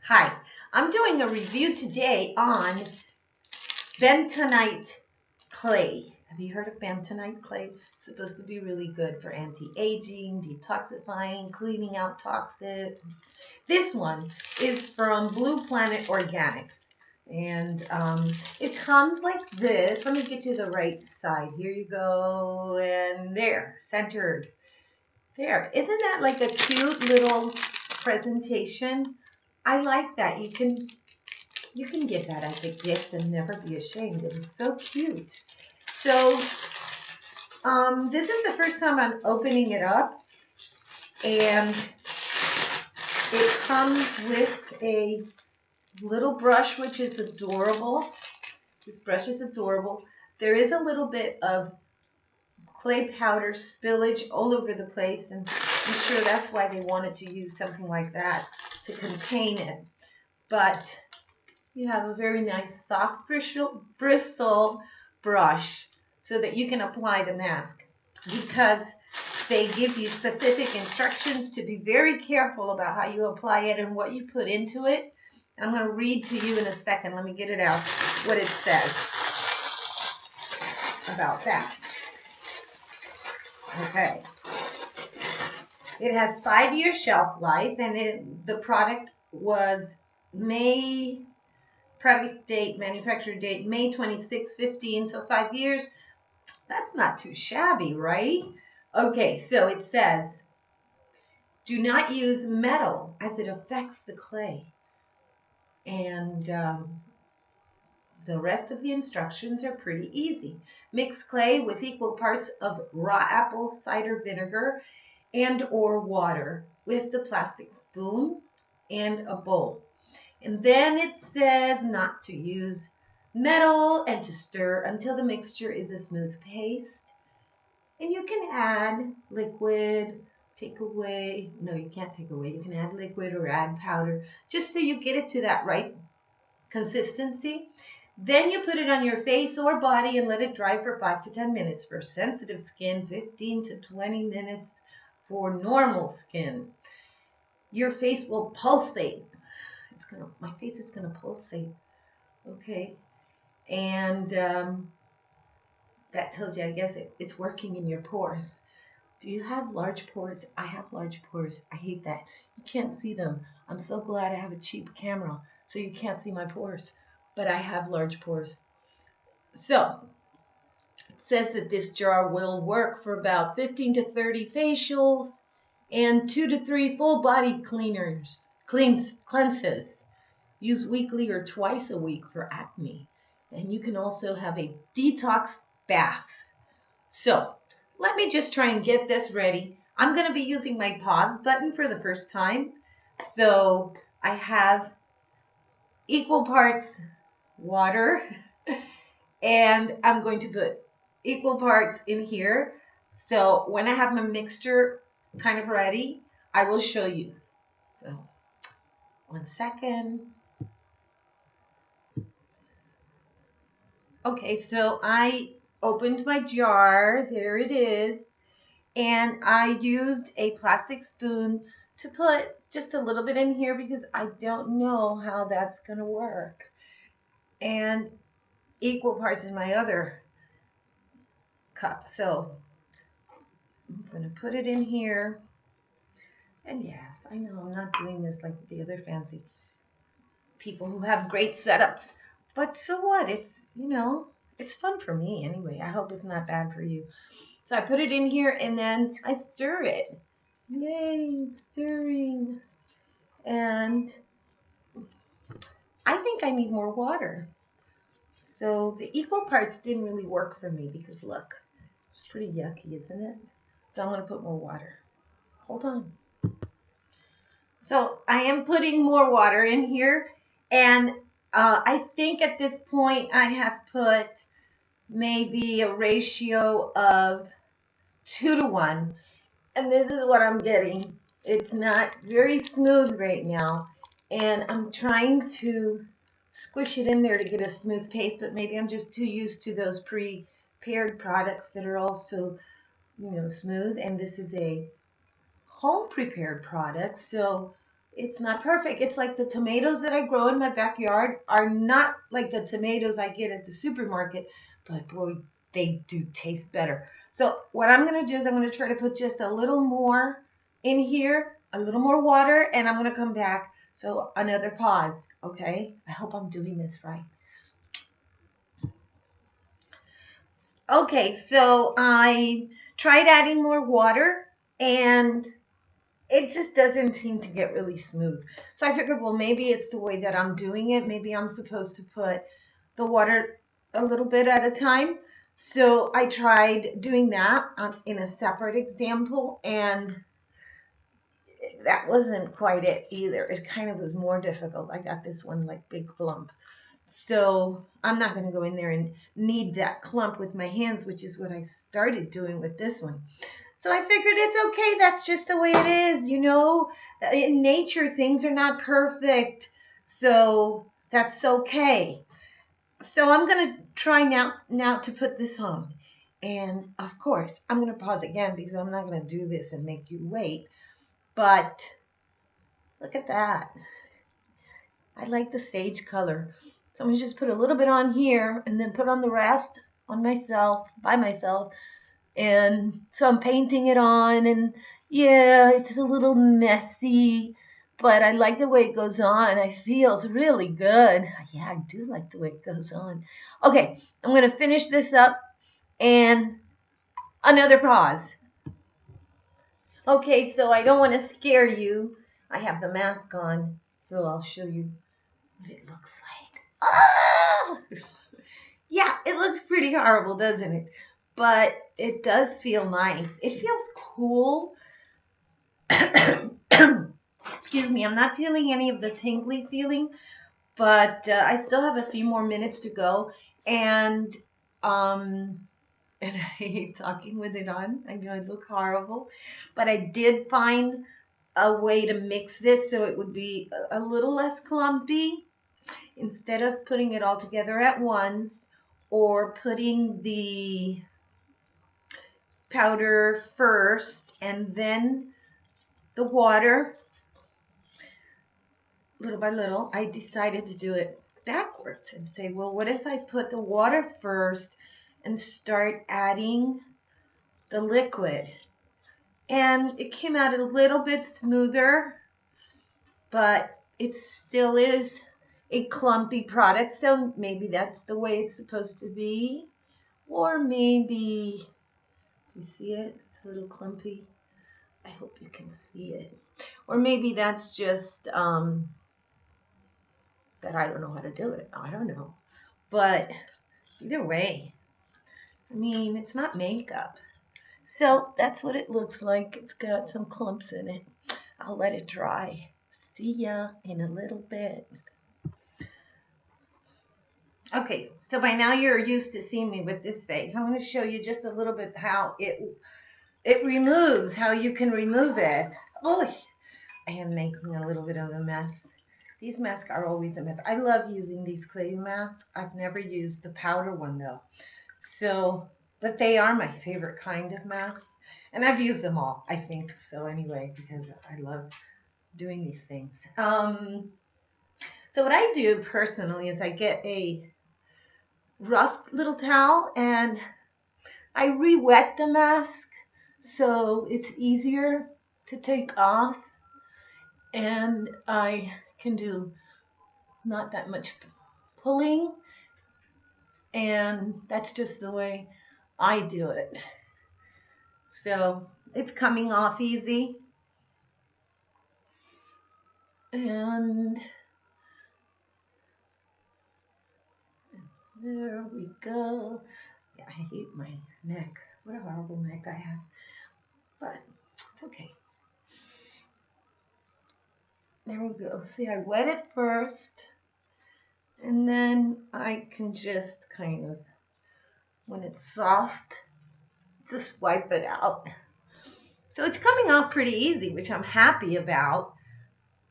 Hi, I'm doing a review today on bentonite clay. Have you heard of bentonite clay? It's supposed to be really good for anti-aging, detoxifying, cleaning out toxins. This one is from Blue Planet Organics. And it comes like this. Let me get you the right side. Here you go. And there, centered. There. Isn't that like a cute little presentation? I like that. You can give that as a gift and never be ashamed. It is so cute. So this is the first time I'm opening it up, and it comes with a little brush, which is adorable. This brush is adorable. There is a little bit of clay powder spillage all over the place, and I'm sure that's why they wanted to use something like that to contain it. But you have a very nice soft bristle brush so that you can apply the mask, because they give you specific instructions to be very careful about how you apply it and what you put into it. I'm going to read to you in a second. Let me get it out, what it says about that. Okay. It has 5-year shelf life, and the product was product date, manufacturer date, May 26, 15, so 5 years. That's not too shabby, right? Okay, so it says, do not use metal as it affects the clay. And the rest of the instructions are pretty easy. Mix clay with equal parts of raw apple cider vinegar and or water with the plastic spoon and a bowl. And then it says not to use metal and to stir until the mixture is a smooth paste. And you can add liquid, take away. No, you can't take away. You can add liquid or add powder just so you get it to that right consistency. Then you put it on your face or body and let it dry for 5 to 10 minutes. For sensitive skin, 15 to 20 minutes for normal skin. Your face will pulsate. My face is gonna pulsate. Okay. And that tells you, I guess, it's working in your pores. Do you have large pores? I have large pores. I hate that. You can't see them. I'm so glad I have a cheap camera so you can't see my pores. But I have large pores. So it says that this jar will work for about 15 to 30 facials and 2 to 3 full body cleanses. Use weekly or twice a week for acne. And you can also have a detox bath. So let me just try and get this ready. I'm going to be using my pause button for the first time. So I have equal parts water, and I'm going to put equal parts in here. So when I have my mixture kind of ready, I will show you. So 1 second. Okay, so I opened my jar. There it is. And I used a plastic spoon to put just a little bit in here because I don't know how that's going to work. And equal parts in my other cup. So I'm going to put it in here. And yes, I know I'm not doing this like the other fancy people who have great setups. But so what? It's, it's fun for me anyway. I hope it's not bad for you. So I put it in here and then I stir it. Yay, stirring. And I think I need more water. So the equal parts didn't really work for me because look, it's pretty yucky, isn't it? So I'm going to put more water. Hold on. So I am putting more water in here, and I think at this point I have put maybe a ratio of 2 to 1, and this is what I'm getting. It's not very smooth right now, and I'm trying to squish it in there to get a smooth paste, but maybe I'm just too used to those prepared products that are also, smooth, and this is a home prepared product, so it's not perfect. It's like the tomatoes that I grow in my backyard are not like the tomatoes I get at the supermarket, but boy, they do taste better. So what I'm going to do is I'm going to try to put just a little more in here, a little more water, and I'm going to come back. So another pause, okay? I hope I'm doing this right. Okay, so I tried adding more water and it just doesn't seem to get really smooth. So I figured, well, maybe it's the way that I'm doing it. Maybe I'm supposed to put the water a little bit at a time. So I tried doing that in a separate example, and that wasn't quite it either. It kind of was more difficult. I got this one like big lump. So I'm not going to go in there and knead that clump with my hands, which is what I started doing with this one. So I figured it's okay. That's just the way it is. You know, in nature, things are not perfect. So that's okay. So I'm going to try now to put this on. And of course, I'm going to pause again because I'm not going to do this and make you wait. But look at that. I like the sage color. So I'm going to just put a little bit on here and then put on the rest on myself, by myself. And so I'm painting it on, and yeah, it's a little messy, but I like the way it goes on. It feels really good. Yeah, I do like the way it goes on. Okay, I'm going to finish this up and another pause. Okay, so I don't want to scare you. I have the mask on, so I'll show you what it looks like. Ah! Yeah, it looks pretty horrible, doesn't it? But it does feel nice. It feels cool. Excuse me, I'm not feeling any of the tingly feeling, but I still have a few more minutes to go. And I hate talking with it on. I know I look horrible, but I did find a way to mix this so it would be a little less clumpy. Instead of putting it all together at once or putting the powder first and then the water, little by little, I decided to do it backwards and say, well, what if I put the water first and start adding the liquid? And it came out a little bit smoother, but it still is a clumpy product, so maybe that's the way it's supposed to be. Or maybe, do you see it? It's a little clumpy. I hope you can see it. Or maybe that's just that I don't know how to do it. I don't know. But either way, I mean, it's not makeup. So that's what it looks like. It's got some clumps in it. I'll let it dry. See ya in a little bit. Okay, so by now you're used to seeing me with this face. I'm going to show you just a little bit how it removes, how you can remove it. Oh, I am making a little bit of a mess. These masks are always a mess. I love using these clay masks. I've never used the powder one though. So, but they are my favorite kind of masks. And I've used them all, I think. So anyway, because I love doing these things. So what I do personally is I get a rough little towel and I re-wet the mask so it's easier to take off, and I can do not that much pulling, and that's just the way I do it. So it's coming off easy, and there we go. Yeah, I hate my neck. What a horrible neck I have, but it's okay. There we go. See, I wet it first, and then I can just kind of, when it's soft, just wipe it out. So it's coming off pretty easy, which I'm happy about.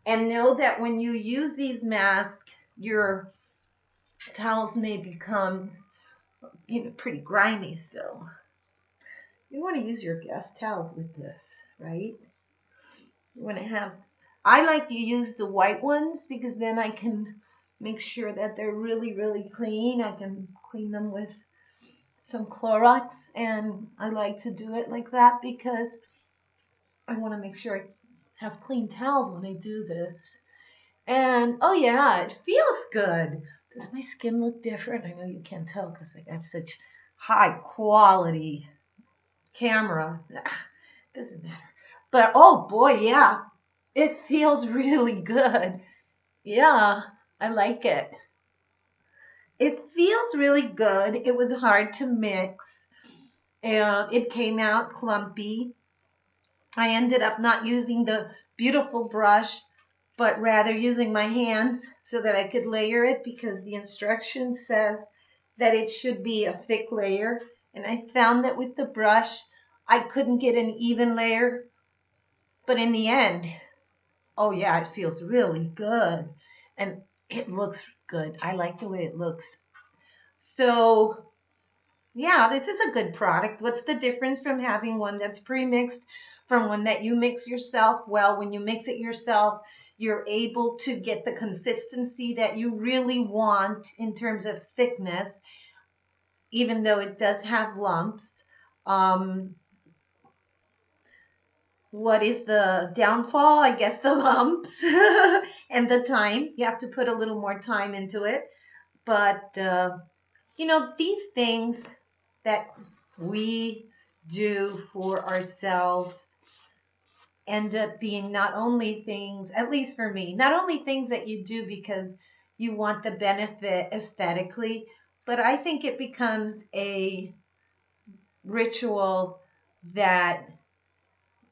And know that when you use these masks, your towels may become, pretty grimy. So you want to use your guest towels with this, right? You want to have I like to use the white ones because then I can make sure that they're really, really clean. I can clean them with some Clorox, and I like to do it like that because I want to make sure I have clean towels when I do this. And oh yeah, it feels good. Does my skin look different? I know you can't tell because I got such high quality camera. Doesn't matter. But oh boy, yeah, it feels really good. Yeah, I like it. It feels really good. It was hard to mix, and it came out clumpy. I ended up not using the beautiful brush, but rather using my hands so that I could layer it because the instruction says that it should be a thick layer. And I found that with the brush, I couldn't get an even layer. But in the end, oh yeah, it feels really good. And it looks good. I like the way it looks. So yeah, this is a good product. What's the difference from having one that's pre-mixed from one that you mix yourself? Well, when you mix it yourself, you're able to get the consistency that you really want in terms of thickness, even though it does have lumps. What is the downfall? I guess the lumps and the time. You have to put a little more time into it. But, you know, these things that we do for ourselves end up being not only things, at least for me, not only things that you do because you want the benefit aesthetically, but I think it becomes a ritual that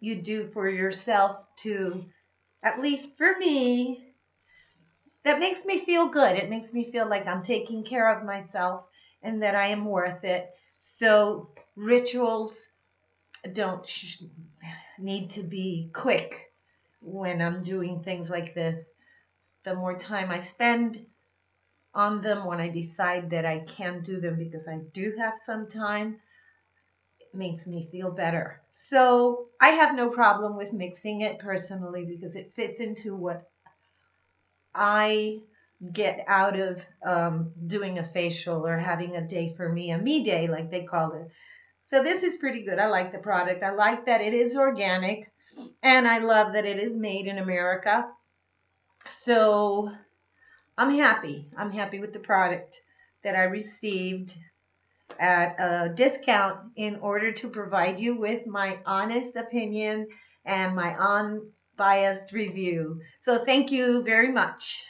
you do for yourself too. At least for me, that makes me feel good. It makes me feel like I'm taking care of myself and that I am worth it. So rituals don't need to be quick when I'm doing things like this. The more time I spend on them, when I decide that I can do them because I do have some time, it makes me feel better. So I have no problem with mixing it personally because it fits into what I get out of doing a facial or having a day for me, a me day, like they call it. So this is pretty good. I like the product. I like that it is organic, and I love that it is made in America. So I'm happy. I'm happy with the product that I received at a discount in order to provide you with my honest opinion and my unbiased review. So thank you very much.